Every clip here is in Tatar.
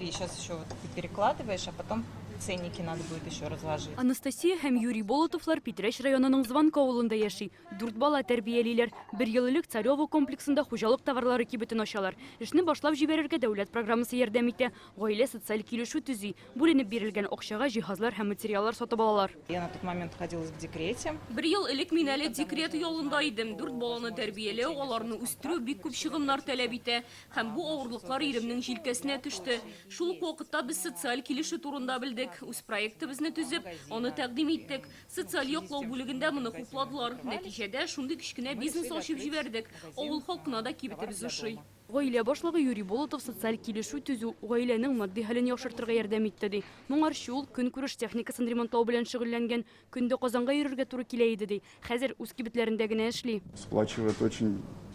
смотри, сейчас еще вот ты перекладываешь, а потом ценники надо будет еще разложить. Анастасия һәм Юрий Болотовлар Питрәш районының Звонка авылында яши. 4 бала тәрбиялиләр. 1 ел элек Царево комплексында хуҗалык товарлары кибетен ачалар. Эшне башлап җибәрергә дәүләт программасы ярдәм итә. Гаилә социаль килешү төзи. Бүленеп бирелгән акчага җиһазлар һәм материаллар сатып алалар. Я на тот момент находилась в декрете. 1 ел элек мин әле декрет ялында идем. 4 баланы тәрбияләү, аларны үстерү бик күп чыгымнар таләп итә. Һәм бу авырлыклар иремнең җилкәсенә төште. Шул ук вакытта без социаль килешү турында белдек. Үз проектыбызны төзеп, аны тәкъдим иттек. Социаль яклау бүлегендә моны хупладылар. Нәтиҗәдә шундый кечкенә бизнес ачып җибәрдек. Авыл халкына да кибетебез ошый. Гаилә башлыгы Юрий Болотов социаль килешү төзү гаиләнең матди хәлен яхшыртырга ярдәм итте ди. Моңарчы ул көнкүреш техникасын ремонтлау белән шөгыльләнгән. Көндә Казанга йөрергә туры килә иде ди. Хәзер үз кибетләрендә генә эшли. Сплачивает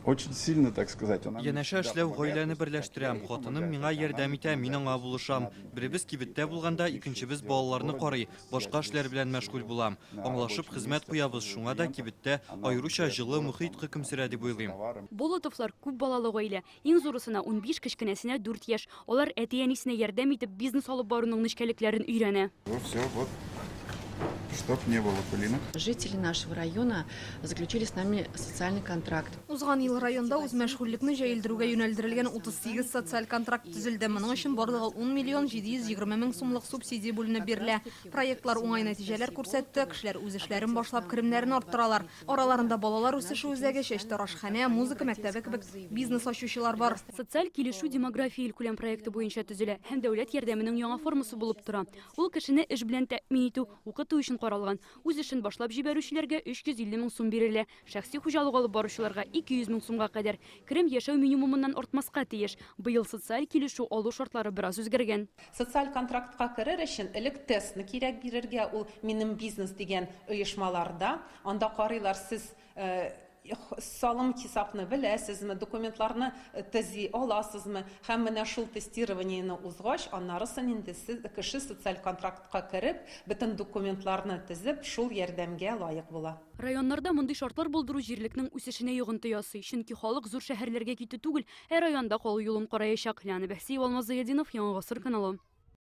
очень сильно, так сказать. Янәшә эшләү гаиләне берләштерәм. Хатыным миңа ярдәм итә, мин аңа булышам. Беребез кибеттә булганда, икенчебез балаларны карый, башка эшләр белән мәшгуль булам. Аңлашып хезмәт куябыз, шуңа да кибеттә аеруча җылы мөхит хөкемсерә дип уйлыйм. Болотовлар күп балалы гаилә. Иң зурысына 15, кечкенәсенә 4 яшь. Алар әти-әнисенә ярдәм итеп бизнес алып баруның нечкәлекләрен өйрәнә. Все, вот. Чтоб не было пылинок. Жители нашего района заключили с нами социальный контракт. Узган ел районда үз мәшгульлекне җәелдерүгә юнәлдерелгән 38 социаль контракт төзелде. Моның өчен барлыгы 10 миллион 720 мең сумлык субсидия бүленеп бирелә. Проектлар уңай нәтиҗәләр күрсәтте. Кешеләр үз эшләрен башлап керемнәрен арттыралар. Араларында балалар үсеше үзәге, чәчтарашханә, музыка мәктәбе кебек бизнес ачучылар бар. Социаль килешү демография илкүләм проекты буенча төзелә һәм дәүләт ярдәменең яңа формасы булып тора. Ул кешене эш белән тәэмин итү, укыту өчен каралган. Үз эшен башлап җибәрүчеләргә 350 мең сум бирелә. Шәхси хуҗалык алып баручыларга 200 мең сумга кадәр. Керем яшәү минимумыннан артмаска тиеш. Быел социаль килешү алу шартлары бераз үзгәргән. Социаль контрактка керер өчен элек тестны кирәк бирергә, ул минем бизнес дигән оешмаларда. Анда карыйлар, сез салым хисапны беләсезме, документларны төзи аласызмы, һәм менә шул тестированиене узгач, аннарысын инде кеше социаль контрактка кереп, бөтен документларны төзеп, шул ярдәмгә лаек була. Районнарда мондый шартлар булдыру җирлекнең үсешенә йогынты ясый, чөнки халык зур шәһәрләргә китү түгел, районда калу юлын караячак. Ләна Бәхсиева, Алмаз Заядинов, Яңа Гасыр каналы.